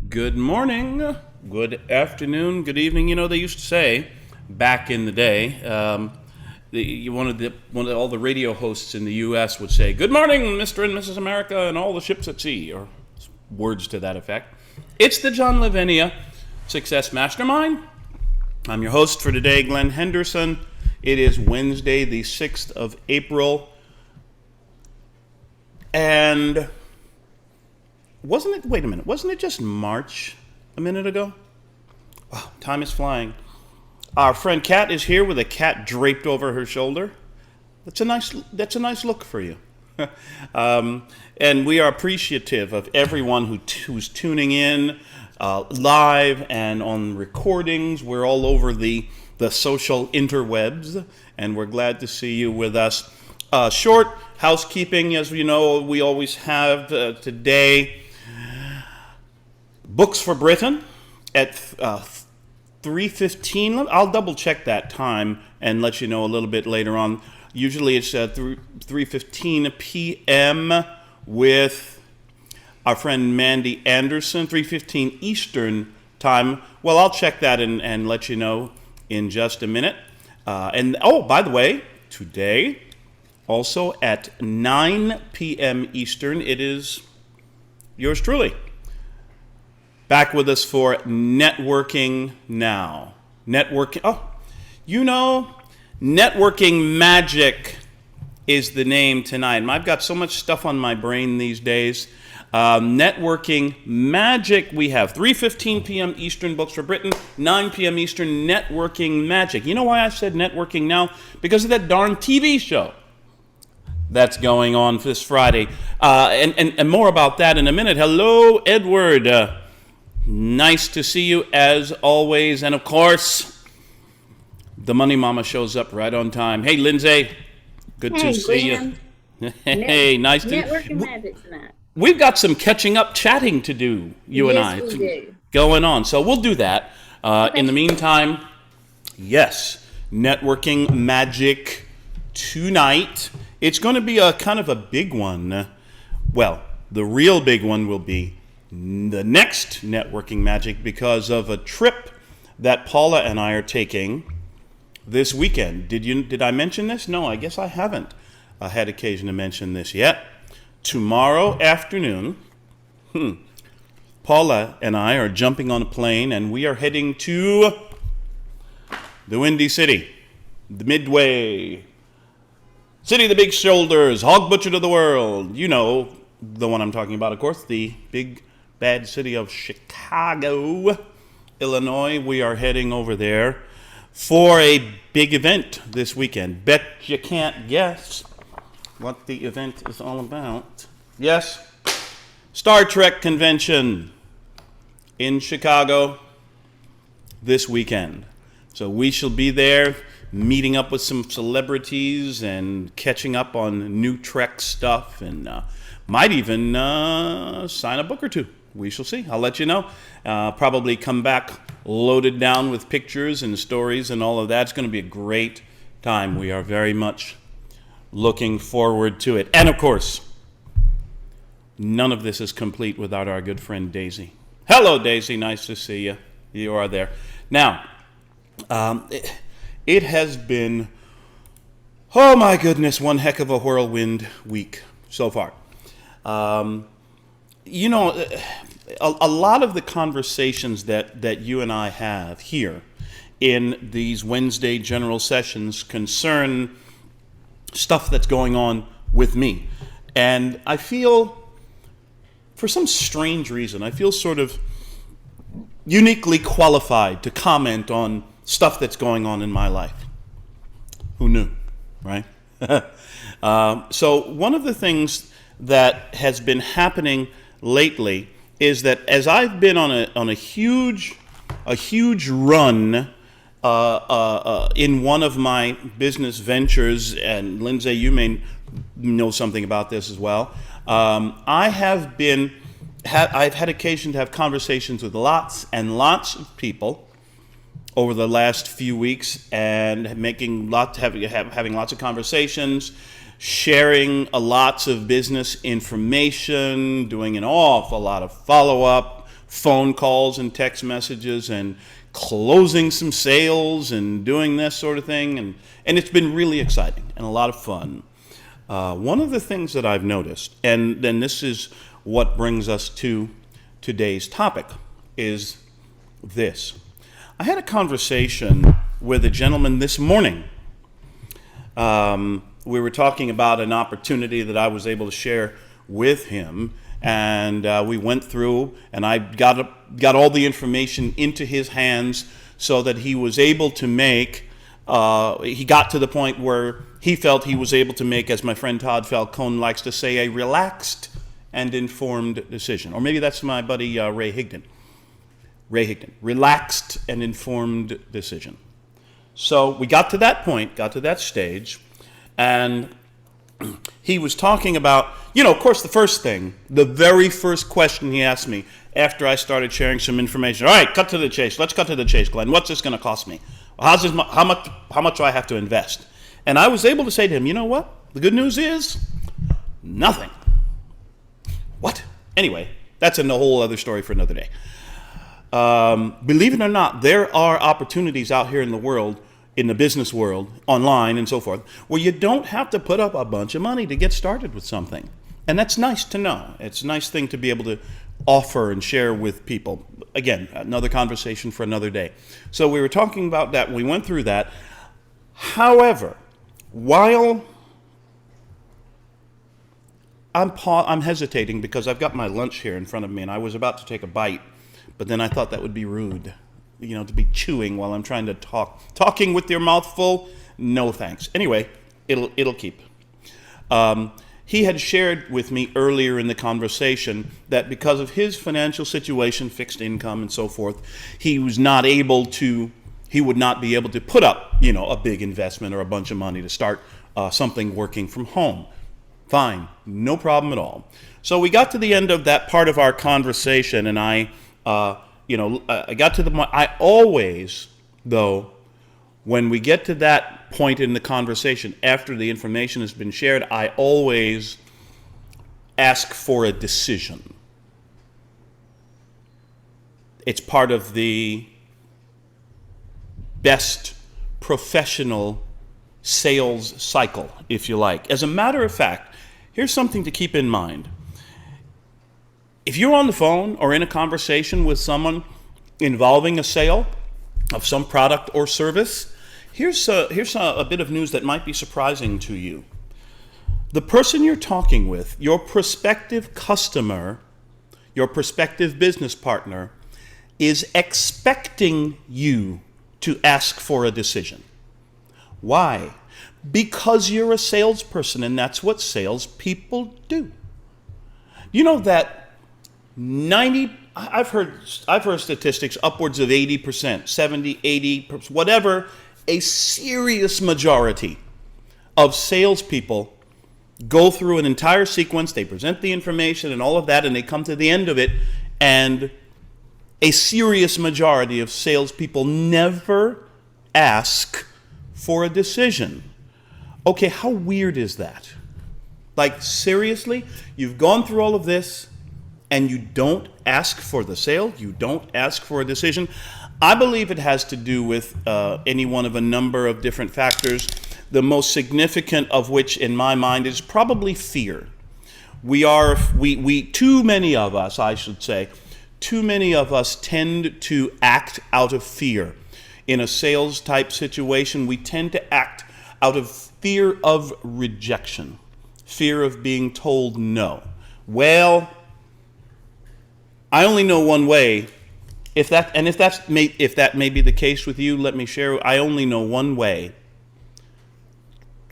Good morning, good afternoon, good evening. You know, they used to say back in the day, all the radio hosts in the U.S. would say, "Good morning, Mr. and Mrs. America, and all the ships at sea," or words to that effect. It's the John Lavinia Success Mastermind. I'm your host for today, Glen Henderson. It is Wednesday, the 6th of April, and wasn't it just March a minute ago? Wow, time is flying. Our friend Kat is here with a cat draped over her shoulder. That's a nice look for you. And we are appreciative of everyone who's tuning in live and on recordings. We're all over the social interwebs, and we're glad to see you with us. Short housekeeping, as you know, we always have today. Books for Britain at 3:15. I'll double check that time and let you know a little bit later on. Usually it's 3:15 p.m. with our friend Mandy Anderson, 3:15 Eastern time. Well, I'll check that and let you know in just a minute. By the way, today, also at 9 p.m. Eastern, it is yours truly. Back with us for Networking Now. Networking Magic is the name tonight. I've got so much stuff on my brain these days. Networking Magic, we have 3:15 p.m. Eastern, Books for Britain, 9 p.m. Eastern, Networking Magic. You know why I said Networking Now? Because of that darn TV show that's going on this Friday. And more about that in a minute. Hello, Edward. Nice to see you as always. And of course, the Money Mama shows up right on time. Hey, Lindsay. Good to see you. Hey, nice to Networking Magic tonight. We've got some catching up chatting to do, you and I. Yes, we do. Going on. So we'll do that. Okay. In the meantime, yes, Networking Magic tonight. It's going to be a kind of a big one. Well, the real big one will be the next Networking Magic because of a trip that Paula and I are taking this weekend. Did I mention this? No, I guess I haven't had occasion to mention this yet. Tomorrow afternoon, Paula and I are jumping on a plane and we are heading to the Windy City, the Midway, City of the Big Shoulders, Hog Butcher to the World. You know the one I'm talking about, of course, the big bad city of Chicago, Illinois. We are heading over there for a big event this weekend. Bet you can't guess what the event is all about. Yes, Star Trek convention in Chicago this weekend. So we shall be there meeting up with some celebrities and catching up on new Trek stuff, and might even sign a book or two. We shall see. I'll let you know. Probably come back loaded down with pictures and stories and all of that. It's going to be a great time. We are very much looking forward to it. And of course, none of this is complete without our good friend Daisy. Hello, Daisy. Nice to see you. You are there. Now, it has been, oh my goodness, one heck of a whirlwind week so far. You know, a lot of the conversations that you and I have here in these Wednesday general sessions concern stuff that's going on with me. And I feel, for some strange reason, I feel sort of uniquely qualified to comment on stuff that's going on in my life. Who knew, right? So one of the things that has been happening lately is that as I've been on a huge run in one of my business ventures, and Lindsay, you may know something about this as well. I've had occasion to have conversations with lots and lots of people over the last few weeks, and having lots of conversations, sharing lots of business information, doing an awful lot of follow-up, phone calls and text messages, and closing some sales and doing this sort of thing. And it's been really exciting and a lot of fun. One of the things that I've noticed, and then this is what brings us to today's topic, is this. I had a conversation with a gentleman this morning. We were talking about an opportunity that I was able to share with him, and we went through, and I got all the information into his hands so that he was able to make, he got to the point where he felt he was able to make, as my friend Todd Falcone likes to say, a relaxed and informed decision. Or maybe that's my buddy Ray Higdon. Relaxed and informed decision. So we got to that point, got to that stage, and he was talking about, of course, the very first question he asked me after I started sharing some information. All right, cut to the chase. Let's cut to the chase, Glenn. What's this going to cost me? How much do I have to invest? And I was able to say to him, you know what? The good news is nothing. What? Anyway, that's a whole other story for another day. Believe it or not, there are opportunities out here in the world, in the business world, online and so forth, where you don't have to put up a bunch of money to get started with something. And that's nice to know. It's a nice thing to be able to offer and share with people. Again, another conversation for another day. So we were talking about that. We went through that. However, while I'm hesitating because I've got my lunch here in front of me and I was about to take a bite, but then I thought that would be rude, to be chewing while I'm trying to talk. Talking with your mouth full, no thanks. Anyway, it'll keep. He had shared with me earlier in the conversation that because of his financial situation, fixed income and so forth, he would not be able to put up, a big investment or a bunch of money to start something working from home. Fine, no problem at all. So we got to the end of that part of our conversation, and I got to the point. I always, though, when we get to that point in the conversation, after the information has been shared, I always ask for a decision. It's part of the best professional sales cycle, if you like. As a matter of fact, here's something to keep in mind. If you're on the phone or in a conversation with someone involving a sale of some product or service, here's a bit of news that might be surprising to you. The person you're talking with, your prospective customer, your prospective business partner, is expecting you to ask for a decision. Why? Because you're a salesperson, and that's what salespeople do. You know that I've heard statistics upwards of 80%, 70, 80%, whatever, a serious majority of salespeople go through an entire sequence, they present the information and all of that, and they come to the end of it, and a serious majority of salespeople never ask for a decision. Okay, how weird is that? Like, seriously? You've gone through all of this, and you don't ask for the sale, you don't ask for a decision. I believe it has to do with any one of a number of different factors, the most significant of which in my mind is probably fear. Too many of us tend to act out of fear. In a sales type situation, we tend to act out of fear of rejection, fear of being told no. Well, I only know one way. If that may be the case with you, let me share. I only know one way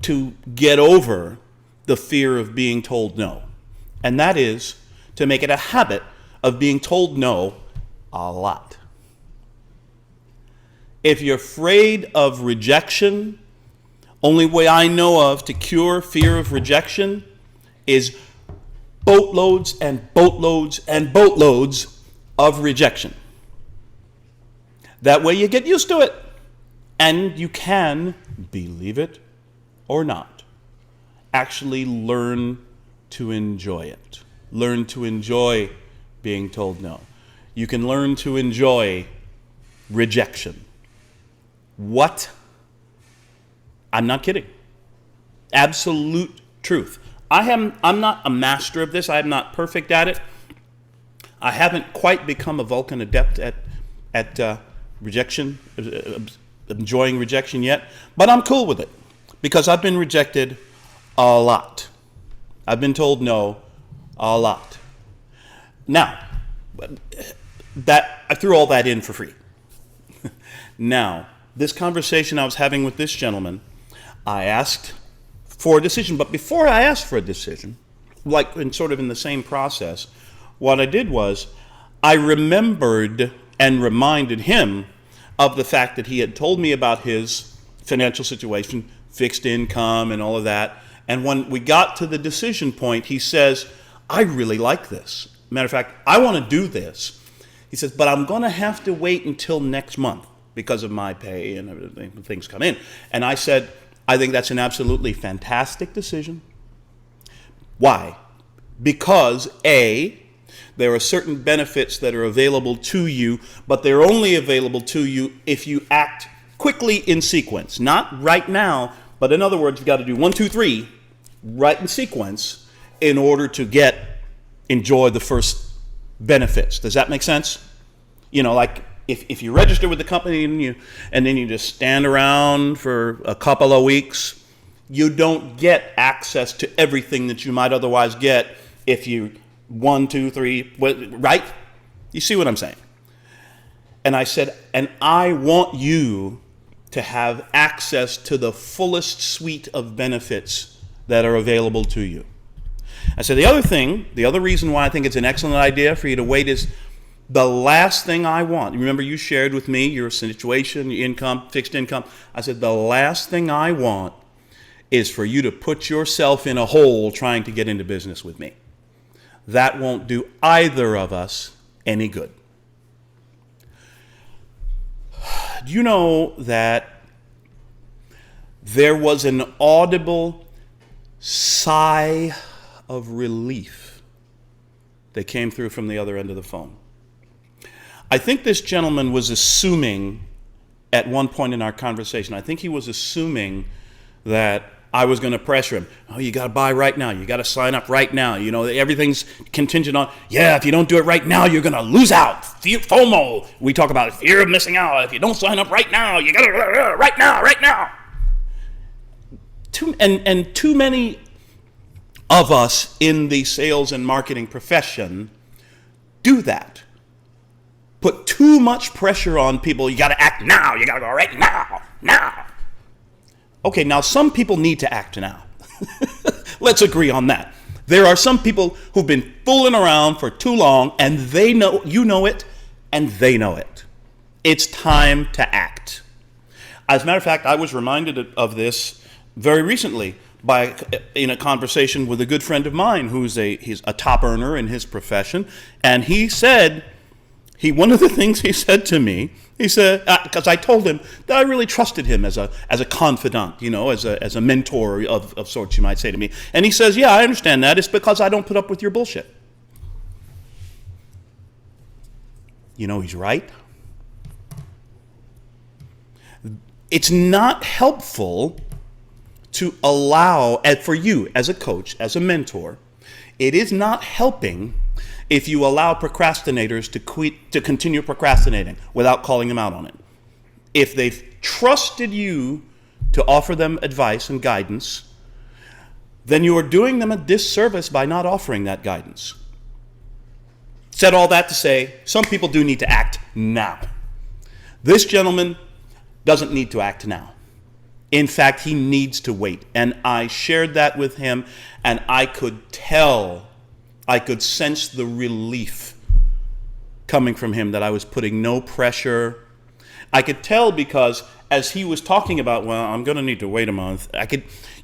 to get over the fear of being told no, and that is to make it a habit of being told no a lot. If you're afraid of rejection, only way I know of to cure fear of rejection is boatloads and boatloads and boatloads of rejection. That way you get used to it, and you can, believe it or not, actually learn to enjoy it. Learn to enjoy being told no. You can learn to enjoy rejection. What? I'm not kidding. Absolute truth. I'm not a master of this. I'm not perfect at it. I haven't quite become a Vulcan adept at rejection, enjoying rejection yet, but I'm cool with it because I've been rejected a lot. I've been told no a lot. Now, that I threw all that in for free. Now, this conversation I was having with this gentleman, I asked for a decision, but before I asked for a decision, like in sort of in the same process, what I did was I remembered and reminded him of the fact that he had told me about his financial situation, fixed income and all of that. And when we got to the decision point, he says, I really like this. Matter of fact, I want to do this. He says, but I'm going to have to wait until next month because of my pay and everything, things come in. And I said, I think that's an absolutely fantastic decision. Why? Because A, there are certain benefits that are available to you, but they're only available to you if you act quickly in sequence. Not right now, but in other words, you've got to do 1, 2, 3, right in sequence in order to enjoy the first benefits. Does that make sense? You know, like if you register with the company and then you just stand around for a couple of weeks, you don't get access to everything that you might otherwise get if you 1, 2, 3, right? You see what I'm saying? And I said, and I want you to have access to the fullest suite of benefits that are available to you. I said, the other reason why I think it's an excellent idea for you to wait is the last thing I want. Remember, you shared with me your situation, your income, fixed income. I said, the last thing I want is for you to put yourself in a hole trying to get into business with me. That won't do either of us any good. Do you know that there was an audible sigh of relief that came through from the other end of the phone? I think this gentleman was assuming at one point in our conversation, I think he was assuming that I was going to pressure him. Oh, you got to buy right now. You got to sign up right now. You know, everything's contingent on, if you don't do it right now, you're going to lose out. FOMO. We talk about fear of missing out. If you don't sign up right now, you got to right now. Too many of us in the sales and marketing profession do that. Put too much pressure on people. You got to act now. You got to go right now. Okay, now some people need to act now. Let's agree on that. There are some people who've been fooling around for too long, and they know, you know it, and they know it. It's time to act. As a matter of fact, I was reminded of this very recently in a conversation with a good friend of mine he's a top earner in his profession, and he said, one of the things he said to me, he said, because I told him that I really trusted him as a confidant, as a mentor of sorts, you might say to me. And he says, yeah, I understand that. It's because I don't put up with your bullshit. You know, he's right. It's not helpful to allow, and for you as a coach, as a mentor, it is not helping if you allow procrastinators to continue procrastinating without calling them out on it. If they've trusted you to offer them advice and guidance, then you are doing them a disservice by not offering that guidance. Said all that to say, some people do need to act now. This gentleman doesn't need to act now. In fact, he needs to wait. And I shared that with him, and I could sense the relief coming from him that I was putting no pressure. I could tell because as he was talking about, well, I'm going to need to wait a month.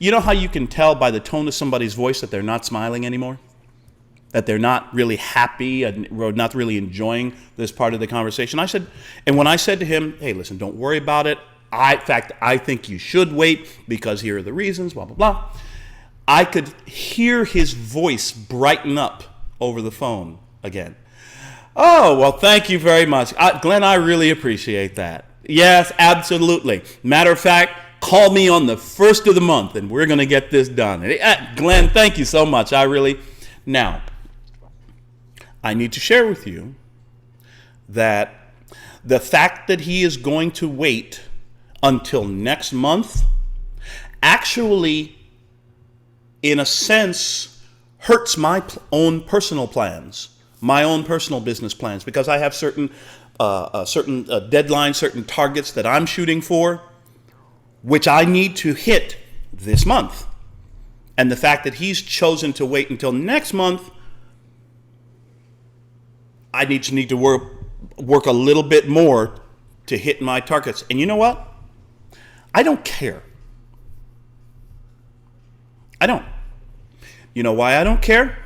You know how you can tell by the tone of somebody's voice that they're not smiling anymore? That they're not really happy and not really enjoying this part of the conversation. When I said to him, hey, listen, don't worry about it. In fact, I think you should wait because here are the reasons, blah, blah, blah. I could hear his voice brighten up over the phone again. Oh, well, thank you very much. Glenn, I really appreciate that. Yes, absolutely. Matter of fact, call me on the first of the month and we're going to get this done. Glenn, thank you so much. Now, I need to share with you that the fact that he is going to wait until next month actually, in a sense, hurts my own personal plans, my own personal business plans, because I have certain deadlines, certain targets that I'm shooting for, which I need to hit this month. And the fact that he's chosen to wait until next month, I need to work a little bit more to hit my targets. And you know what? I don't care. I don't. You know why I don't care?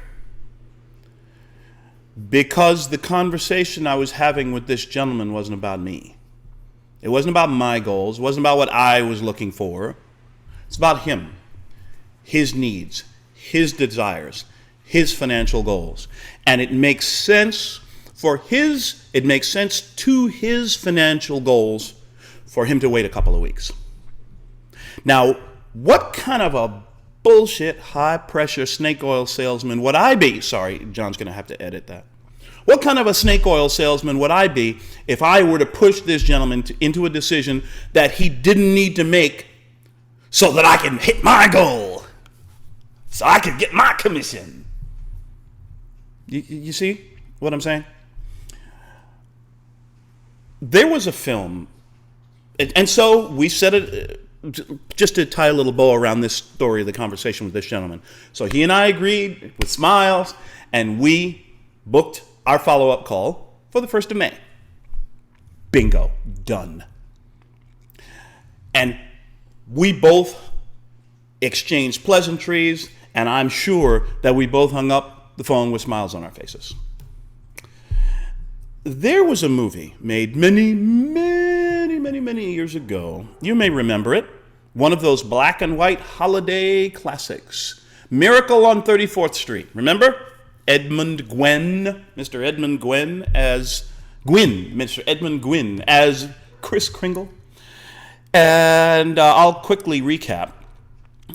Because the conversation I was having with this gentleman wasn't about me. It wasn't about my goals. It wasn't about what I was looking for. It's about him, his needs, his desires, his financial goals. And it makes sense to his financial goals for him to wait a couple of weeks. Now, what kind of a bullshit, high-pressure snake oil salesman would I be? Sorry, John's going to have to edit that. What kind of a snake oil salesman would I be if I were to push this gentleman into a decision that he didn't need to make so that I can hit my goal, so I can get my commission? You see what I'm saying? There was a film, and so we said it, just to tie a little bow around this story of the conversation with this gentleman. So he and I agreed with smiles, and we booked our follow-up call for the 1st of May. Bingo. Done. And we both exchanged pleasantries, and I'm sure that we both hung up the phone with smiles on our faces. There was a movie made many years ago. You may remember it. One of those black and white holiday classics. Miracle on 34th Street. Remember? Mr. Edmund Gwenn as Kris Kringle. And I'll quickly recap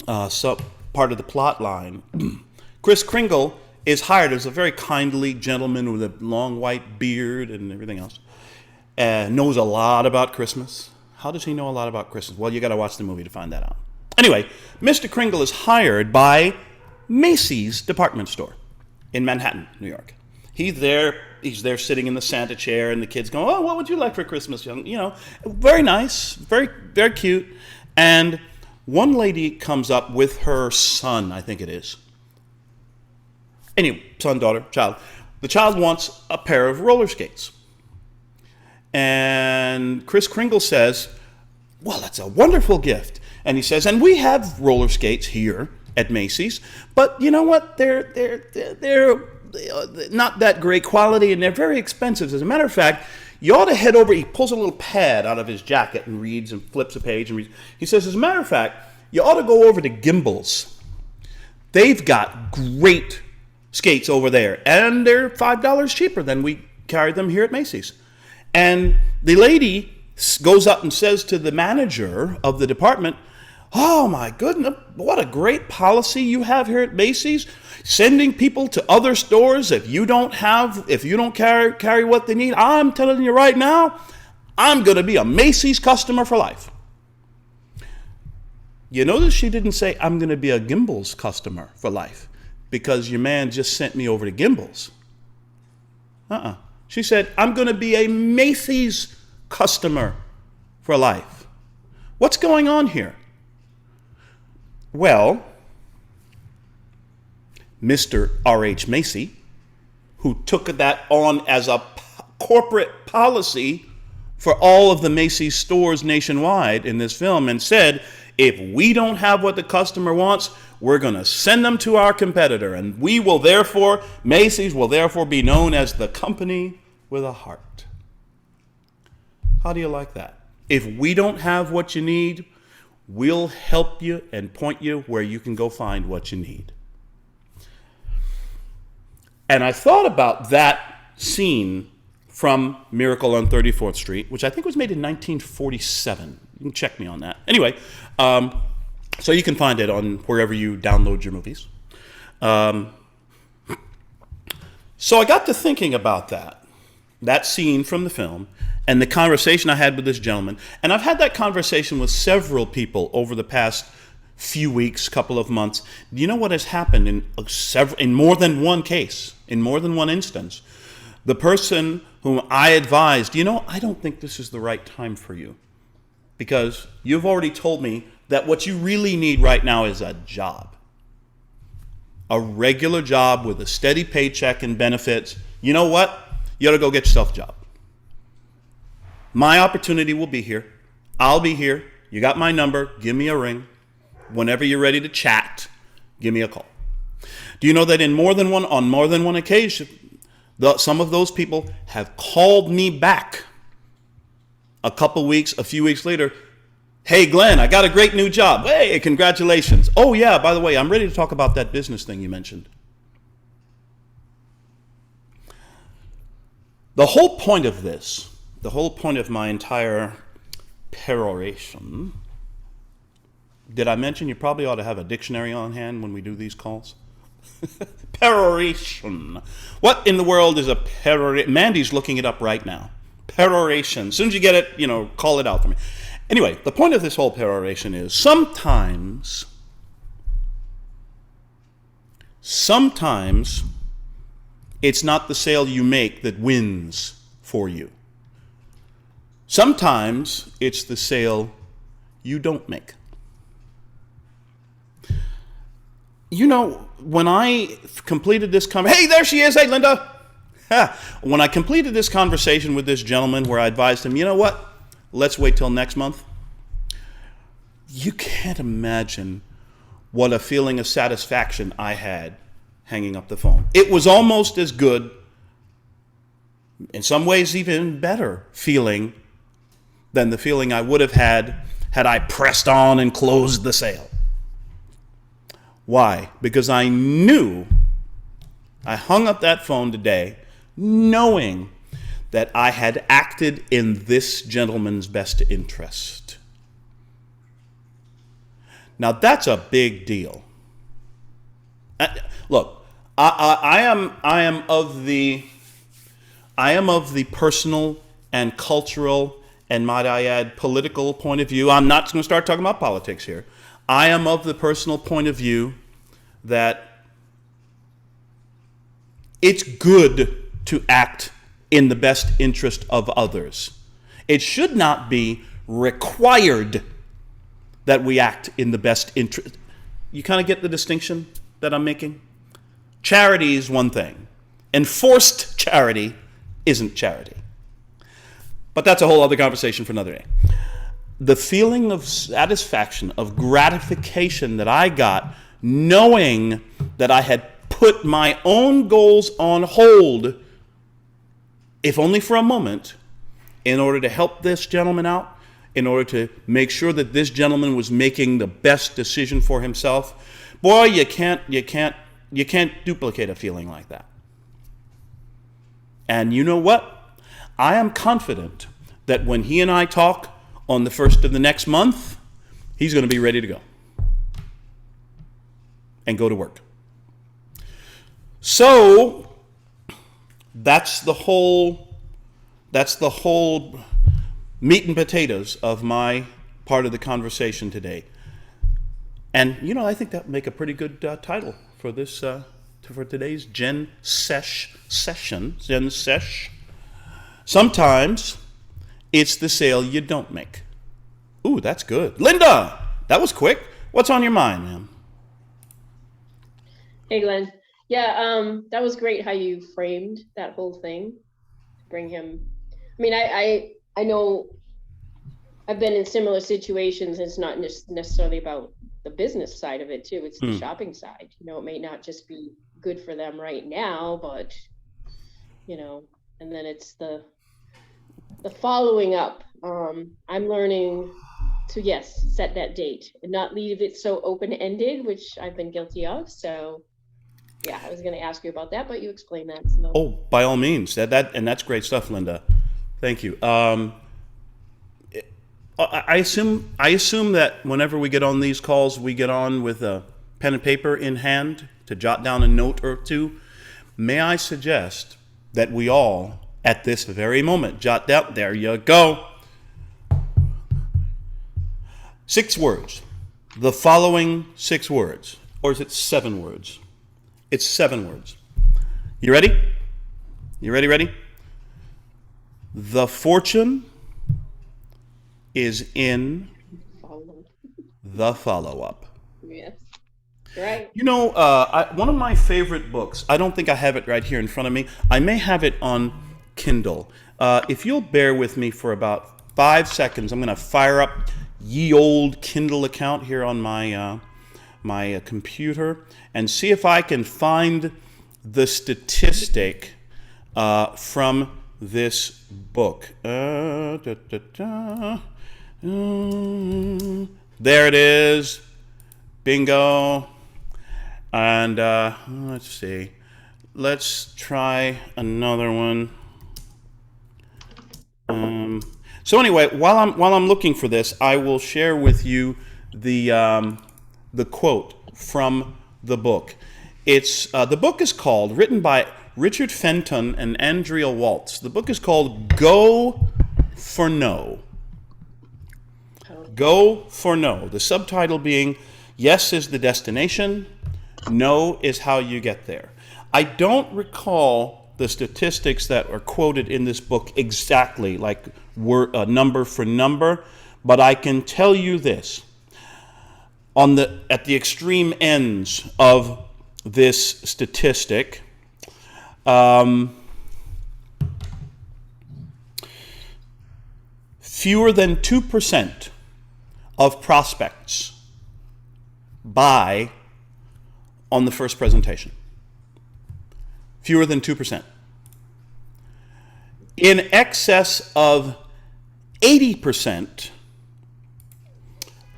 part of the plot line. Kris Kringle is hired as a very kindly gentleman with a long white beard and everything else. Knows a lot about Christmas. How does he know a lot about Christmas? Well, you got to watch the movie to find that out. Anyway, Mr. Kringle is hired by Macy's department store in Manhattan, New York. He's there sitting in the Santa chair, and the kids go, "Oh, what would you like for Christmas, young?" You know, very nice, very, very cute. And one lady comes up with her son, I think it is. Anyway, son, daughter, child. The child wants a pair of roller skates. And Kris Kringle says, "Well, that's a wonderful gift." And he says, "And we have roller skates here at Macy's, but you know what? They're not that great quality, and they're very expensive. As a matter of fact, you ought to head over." He pulls a little pad out of his jacket and reads and flips a page and reads. He says, "As a matter of fact, you ought to go over to Gimbel's. They've got great skates over there, and they're $5 cheaper than we carry them here at Macy's." And the lady goes up and says to the manager of the department, "Oh my goodness, what a great policy you have here at Macy's, sending people to other stores if you don't carry what they need. I'm telling you right now, I'm going to be a Macy's customer for life." You notice she didn't say, "I'm going to be a Gimbel's customer for life because your man just sent me over to Gimbel's." She said, "I'm going to be a Macy's customer for life." What's going on here? Well, Mr. R.H. Macy, who took that on as a corporate policy for all of the Macy's stores nationwide in this film, and said, if we don't have what the customer wants, we're going to send them to our competitor, and Macy's will therefore be known as the company with a heart. How do you like that? If we don't have what you need, We'll help you and point you where you can go find what you need. And I thought about that scene from Miracle on 34th Street, which I think was made in 1947. You can check me on that. Anyway, so you can find it on wherever you download your movies. So I got to thinking about that scene from the film, and the conversation I had with this gentleman. And I've had that conversation with several people over the past few weeks, couple of months. Do you know what has happened in more than one case, in more than one instance? The person whom I advised, I don't think this is the right time for you, because you've already told me that what you really need right now is a job. A regular job with a steady paycheck and benefits. You know what? You ought to go get yourself a job. My opportunity will be here. I'll be here. You got my number. Give me a ring. Whenever you're ready to chat, give me a call. Do you know that on more than one occasion, some of those people have called me back a few weeks later. Hey, Glenn, I got a great new job. Hey, congratulations. Oh, yeah, by the way, I'm ready to talk about that business thing you mentioned. The whole point of my entire peroration, did I mention you probably ought to have a dictionary on hand when we do these calls? Peroration. What in the world is a peroration? Mandy's looking it up right now. Peroration. As soon as you get it, call it out for me. Anyway, the point of this whole peroration is sometimes it's not the sale you make that wins for you. Sometimes it's the sale you don't make. When I completed this hey, there she is. Hey, Linda. When I completed this conversation with this gentleman where I advised him, you know what? Let's wait till next month. You can't imagine what a feeling of satisfaction I had hanging up the phone. It was almost as good, in some ways even better feeling than the feeling I would have had I pressed on and closed the sale. Why? Because I knew, I hung up that phone today knowing that I had acted in this gentleman's best interest. Now that's a big deal. Look, I am of the personal and cultural and, might I add, political point of view. I'm not going to start talking about politics here. I am of the personal point of view that it's good to act in the best interest of others. It should not be required that we act in the best interest. You kind of get the distinction that I'm making? Charity is one thing. Enforced charity isn't charity. But that's a whole other conversation for another day. The feeling of satisfaction, of gratification that I got knowing that I had put my own goals on hold, if only for a moment, in order to help this gentleman out, in order to make sure that this gentleman was making the best decision for himself. Boy, you can't duplicate a feeling like that. And you know what? I am confident that when he and I talk on the first of the next month, he's going to be ready to go and go to work. So that's the whole meat and potatoes of my part of the conversation today. And I think that would make a pretty good title for this for today's Gen Sesh session. Gen Sesh. Sometimes it's the sale you don't make. Ooh, that's good. Linda, that was quick. What's on your mind, ma'am? Hey, Glenn. Yeah, that was great how you framed that whole thing. Bring him. I mean, I know I've been in similar situations. It's not necessarily about the business side of it too. It's the shopping side. It may not just be good for them right now, but and then it's the following up. I'm learning yes, set that date and not leave it so open-ended, which I've been guilty of. So yeah, I was going to ask you about that, but you explained that. So Oh, by all means, and that's great stuff, Linda. Thank you. I assume that whenever we get on these calls, we get on with a pen and paper in hand to jot down a note or two. May I suggest that we all, at this very moment, jot down, there you go, 6 words. The following 6 words. Or is it 7 words? It's 7 words. You ready? You ready? The fortune is in the follow-up. yes, right. You know, one of my favorite books, I don't think I have it right here in front of me. I may have it on Kindle. If you'll bear with me for about 5 seconds, I'm going to fire up ye old Kindle account here on my computer and see if I can find the statistic from this book. There it is. Bingo. And let's see. Let's try another one. So anyway, while I'm looking for this, I will share with you the quote from the book. It's the book is called, written by Richard Fenton and Andrea Waltz. The book is called Go for No. Go for No. The subtitle being, yes is the destination, no is how you get there. I don't recall the statistics that are quoted in this book exactly, like number for number, but I can tell you this. At the extreme ends of this statistic, fewer than 2% of prospects buy on the first presentation. Fewer than 2%. In excess of 80%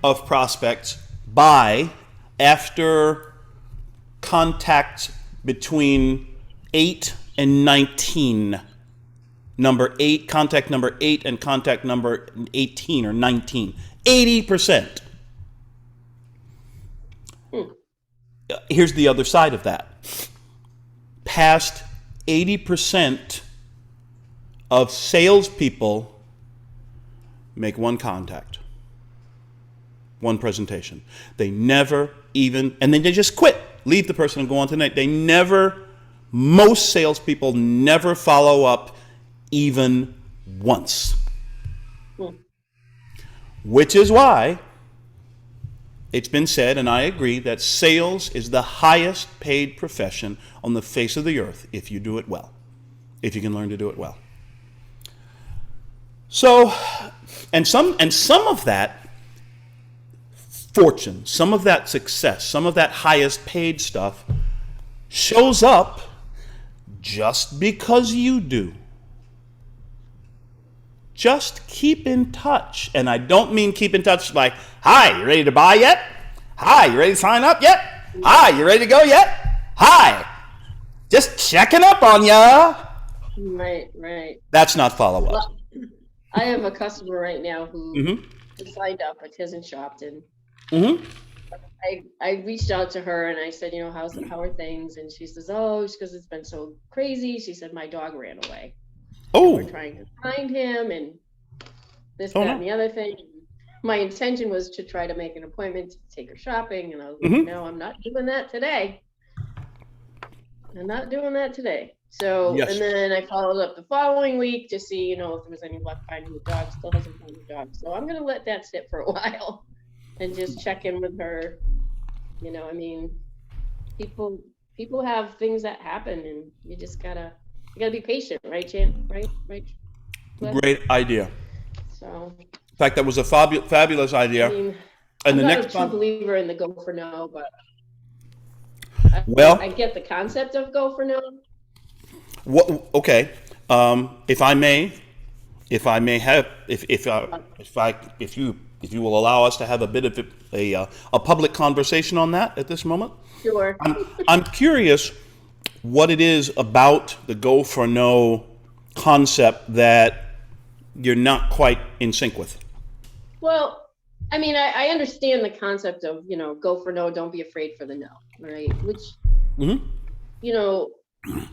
of prospects buy after contact between 8 and 19. Contact number 8 and contact number 18 or 19. 80%. Here's the other side of that. Past 80% of salespeople make one contact, one presentation. They never even, and then they just quit, leave the person and go on to the next. Most salespeople never follow up even once. Which is why it's been said, and I agree, that sales is the highest paid profession on the face of the earth if you do it well, if you can learn to do it well. So, and some of that fortune, some of that success, some of that highest paid stuff shows up just because you do. Just keep in touch. And I don't mean keep in touch like, hi, you ready to buy yet? Hi, you ready to sign up yet? Hi, you ready to go yet? Hi, just checking up on ya. Right. That's not follow-up. Well, I have a customer right now who signed up but hasn't shopped. And I reached out to her and I said, how are things? And she says, oh, because it's been so crazy. She said, my dog ran away. Oh. We're trying to find him and this, that, and the other thing. My intention was to try to make an appointment to take her shopping. And I was like, no, I'm not doing that today. So, yes. And then I followed up the following week to see, if there was any luck finding the dog. Still hasn't found the dog. So I'm going to let that sit for a while and just check in with her. People have things that happen and you just gotta be patient, right, Jan? Right? Great idea. So, in fact, that was a fabulous idea. I'm not a true believer in the go for no, but I get the concept of go for no. Okay. If if you will allow us to have a bit of a public conversation on that at this moment. Sure. I'm curious what it is about the go for no concept that you're not quite in sync with. Well, I mean, I understand the concept of, go for no, don't be afraid for the no, right? Which, Mm-hmm.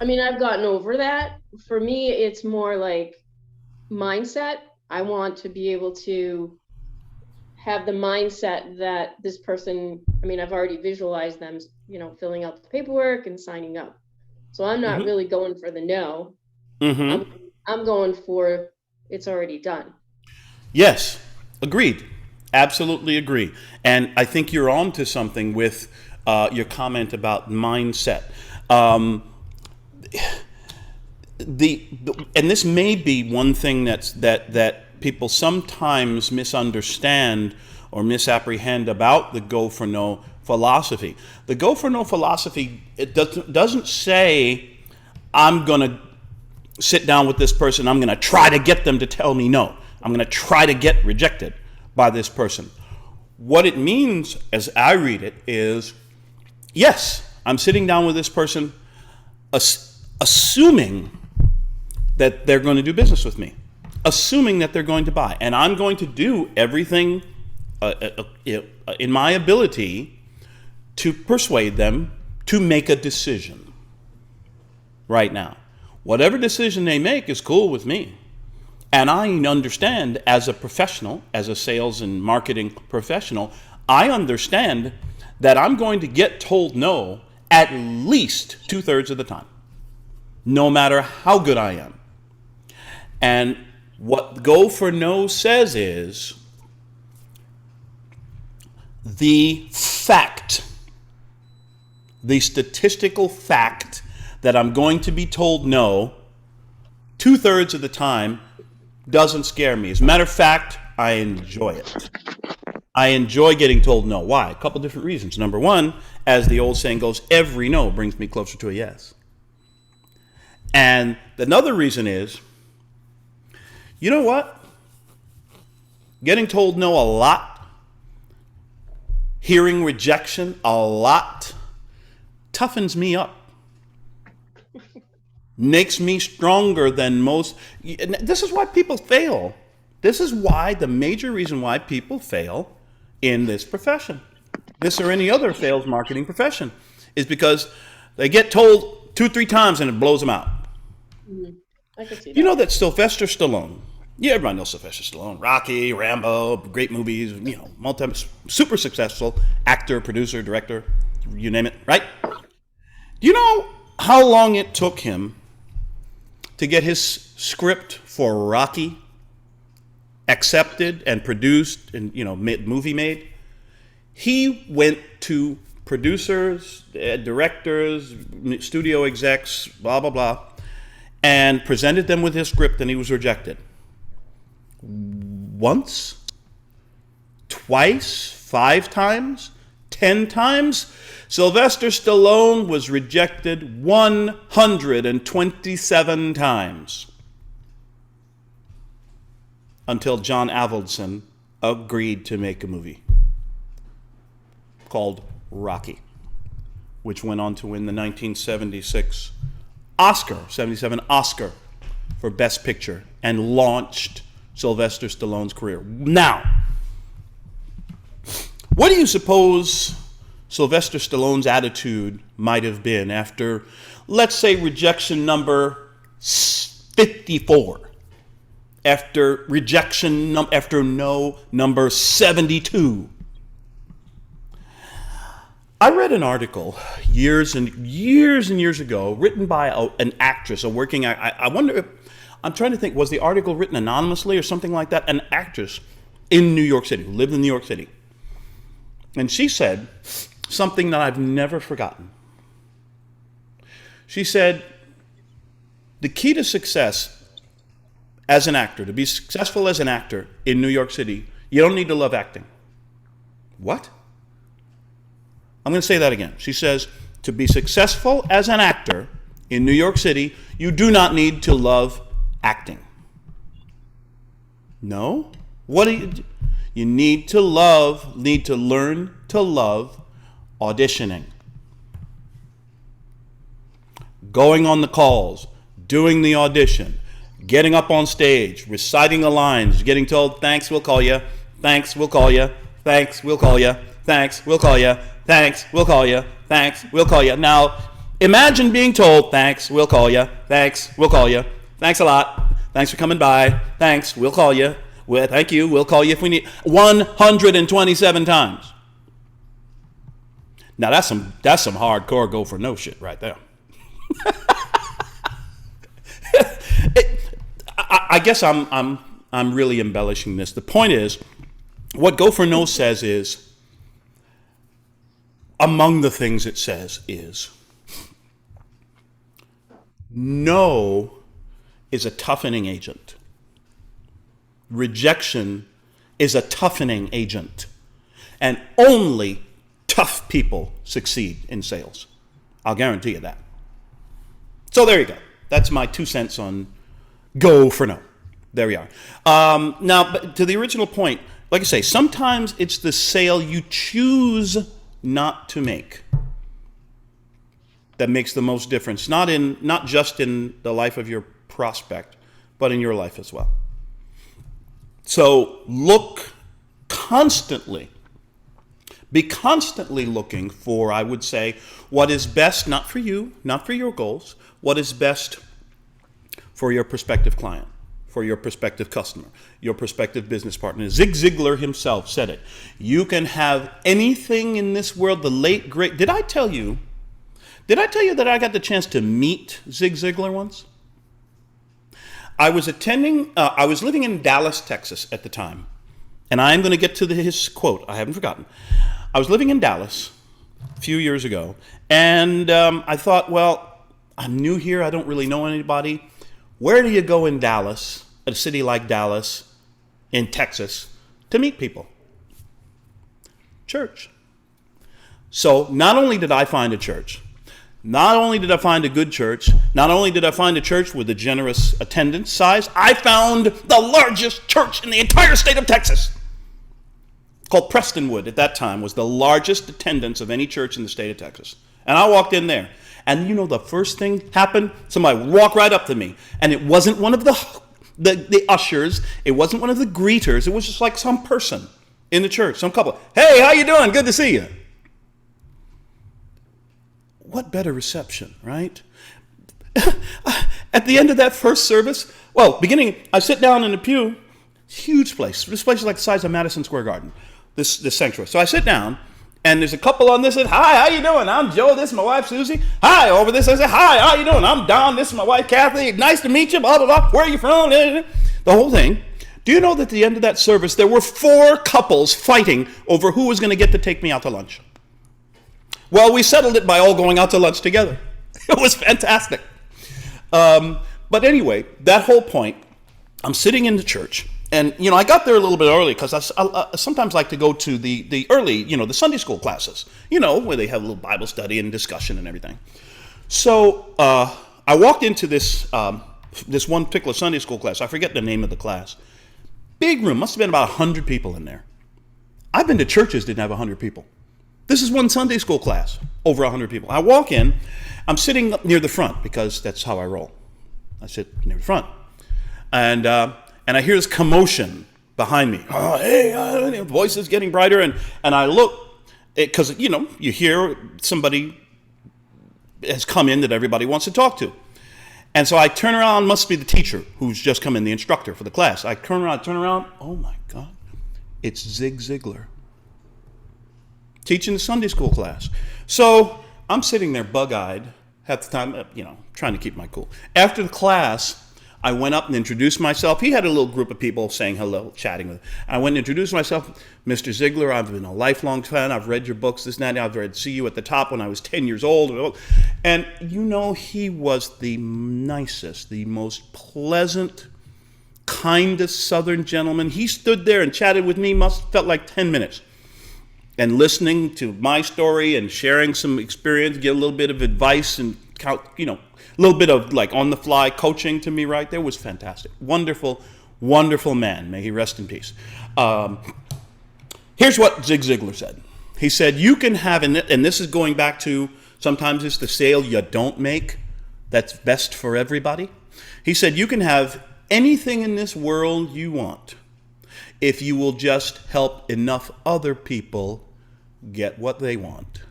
I mean, I've gotten over that. For me, it's more like mindset. I want to be able to have the mindset that this person, I mean, I've already visualized them, filling out the paperwork and signing up. So I'm not really going for the no. Mm-hmm. I'm going for it's already done. Yes, agreed. Absolutely agree. And I think you're on to something with your comment about mindset. And this may be one thing that people sometimes misunderstand or misapprehend about the go for no philosophy. The go for no philosophy, it doesn't say I'm going to sit down with this person, I'm going to try to get them to tell me no. I'm going to try to get rejected by this person. What it means, as I read it, is yes, I'm sitting down with this person, assuming that they're going to do business with me, assuming that they're going to buy. And I'm going to do everything in my ability to persuade them to make a decision right now. Whatever decision they make is cool with me. And I understand as a professional, as a sales and marketing professional, I understand that I'm going to get told no at least 2/3 of the time, no matter how good I am. And what go for no says is the fact, the statistical fact that I'm going to be told no 2/3 of the time doesn't scare me. As a matter of fact, I enjoy it. I enjoy getting told no. Why? A couple different reasons. Number one, as the old saying goes, every no brings me closer to a yes. And another reason is, you know what? Getting told no a lot, hearing rejection a lot, toughens me up. Makes me stronger than most. This is why people fail. This is why the major reason why people fail in this profession, this or any other sales marketing profession, is because they get told 2-3 times and it blows them out. I can see that. You know that Sylvester Stallone, yeah, everyone knows Sylvester Stallone, Rocky, Rambo, great movies, super successful actor, producer, director, you name it, right? Do you know how long it took him to get his script for Rocky accepted and produced and movie made? He went to producers, directors, studio execs, blah blah blah, and presented them with his script, and he was rejected. Once, twice, 5 times, 10 times. Sylvester Stallone was rejected 127 times until John Avildsen agreed to make a movie called Rocky, which went on to win the 1976 77 Oscar for Best Picture and launched Sylvester Stallone's career. Now, what do you suppose Sylvester Stallone's attitude might have been after, let's say, rejection number 54, after no number 72? I read an article years and years ago written by an actress, I wonder if, I'm trying to think, was the article written anonymously or something like that? An actress in New York City, who lived in New York City. And she said something that I've never forgotten. She said, the key to success as an actor, to be successful as an actor in New York City, you don't need to love acting. What? I'm going to say that again. She says, to be successful as an actor in New York City, you do not need to love acting. No? You You need to learn to love auditioning. Going on the calls, doing the audition, getting up on stage, reciting the lines, getting told, thanks, we'll call you, thanks, we'll call you, thanks, we'll call you, thanks, we'll call you, thanks, we'll call you, thanks, we'll call you. Now, imagine being told, thanks, we'll call you, thanks, we'll call you, thanks a lot, thanks for coming by, thanks, we'll call you, well, thank you, we'll call you if we need, 127 times. Now, that's some hardcore go for no shit right there. I guess I'm really embellishing this. The point is, what Go for No says is, among the things it says is, no is a toughening agent. Rejection is a toughening agent. And only tough people succeed in sales. I'll guarantee you that. So there you go. That's my 2 cents on Go for No. There we are. Now, but to the original point, like I say, sometimes it's the sale you choose not to make that makes the most difference. Not just in the life of your prospect, but in your life as well. So be constantly looking for, I would say, what is best, not for you, not for your goals, what is best for your prospective client, for your prospective customer, your prospective business partner. Zig Ziglar himself said it. You can have anything in this world, the late, great... Did I tell you that I got the chance to meet Zig Ziglar once? I was living in Dallas, Texas at the time. And I'm going to get to his quote. I haven't forgotten. I was living in Dallas a few years ago. And I thought, well, I'm new here. I don't really know anybody. Where do you go in Dallas, a city like Dallas, in Texas, to meet people? Church. So not only did I find a church, not only did I find a good church, not only did I find a church with a generous attendance size, I found the largest church in the entire state of Texas. Called Prestonwood at that time, was the largest attendance of any church in the state of Texas. And I walked in there. And you know, the first thing happened, somebody walked right up to me. And it wasn't one of the ushers. It wasn't one of the greeters. It was just like some person in the church, some couple. Hey, how you doing? Good to see you. What better reception, right? At the end of that first service, I sit down in the pew, huge place. This place is like the size of Madison Square Garden, this sanctuary. So I sit down, and there's a couple on this side. Hi, how you doing? I'm Joe. This is my wife, Susie. Hi, over this. I say, hi, how you doing? I'm Don. This is my wife, Kathy. Nice to meet you. Blah, blah, blah. Where are you from? The whole thing. Do you know that at the end of that service, there were 4 couples fighting over who was going to get to take me out to lunch? Well, we settled it by all going out to lunch together. It was fantastic. But anyway, that whole point, I'm sitting in the church. And, I got there a little bit early because I sometimes like to go to the early, the Sunday school classes, where they have a little Bible study and discussion and everything. So I walked into this one particular Sunday school class. I forget the name of the class. Big room, must have been about 100 people in there. I've been to churches that didn't have 100 people. This is one Sunday school class, over 100 people. I walk in, I'm sitting up near the front because that's how I roll. I sit near the front. And I hear this commotion behind me. Oh, hey, the voice is getting brighter. And I look, because, you hear somebody has come in that everybody wants to talk to. And so I turn around, must be the teacher who's just come in, the instructor for the class. I turn around, oh my God, it's Zig Ziglar. Teaching the Sunday school class. So I'm sitting there bug-eyed half the time, trying to keep my cool. After the class, I went up and introduced myself. He had a little group of people saying hello, chatting with him. I went and introduced myself. Mr. Ziglar, I've been a lifelong fan. I've read your books, this and that. I've read See You at the Top when I was 10 years old. And, he was the nicest, the most pleasant, kindest Southern gentleman. He stood there and chatted with me, felt like 10 minutes. And listening to my story and sharing some experience, get a little bit of advice and, a little bit of like on-the-fly coaching to me right there was fantastic. Wonderful, wonderful man. May he rest in peace. Here's what Zig Ziglar said. He said, you can have, and this is going back to sometimes it's the sale you don't make that's best for everybody. He said, you can have anything in this world you want if you will just help enough other people get what they want.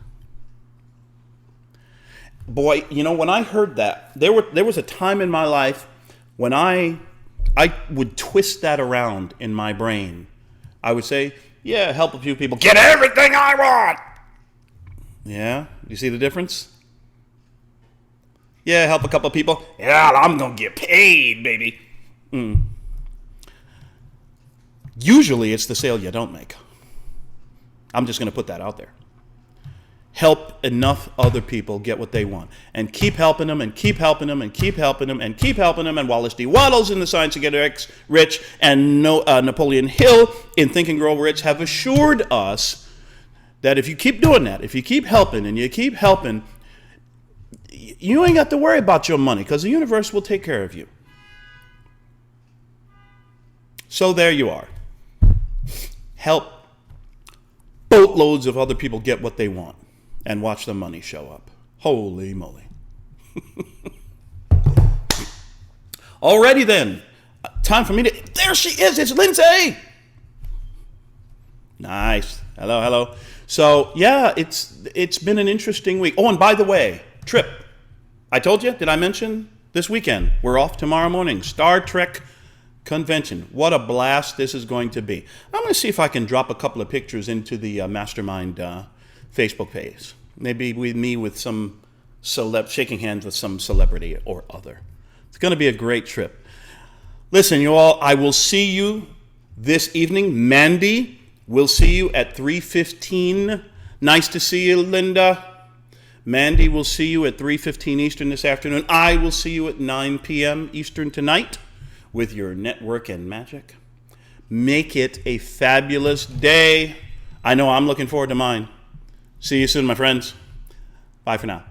Boy, you know, when I heard that, there was a time in my life when I would twist that around in my brain. I would say, yeah, help a few people get everything I want. Yeah, you see the difference? Yeah, help a couple of people. Yeah, I'm going to get paid, baby. Usually it's the sale you don't make. I'm just going to put that out there. Help enough other people get what they want. And keep helping them, and keep helping them, and keep helping them, and keep helping them. And Wallace D. Wattles in The Science of Getting Rich and Napoleon Hill in Think and Grow Rich have assured us that if you keep doing that, if you keep helping and you keep helping, you ain't got to worry about your money because the universe will take care of you. So there you are. Help boatloads of other people get what they want and watch the money show up. Holy moly. Alrighty then. Time for me to... There she is. It's Lindsay. Nice. Hello, hello. So, yeah, it's been an interesting week. Oh, and by the way, trip. I told you, did I mention this weekend? We're off tomorrow morning. Star Trek convention. What a blast this is going to be. I'm going to see if I can drop a couple of pictures into the Mastermind Facebook page. Maybe with me with some shaking hands with some celebrity or other. It's going to be a great trip. Listen, you all, I will see you this evening. Mandy, we'll see you at 3:15. Nice to see you, Linda. Mandy will see you at 3:15 Eastern this afternoon. I will see you at 9 p.m. Eastern tonight with your network and magic. Make it a fabulous day. I know I'm looking forward to mine. See you soon, my friends. Bye for now.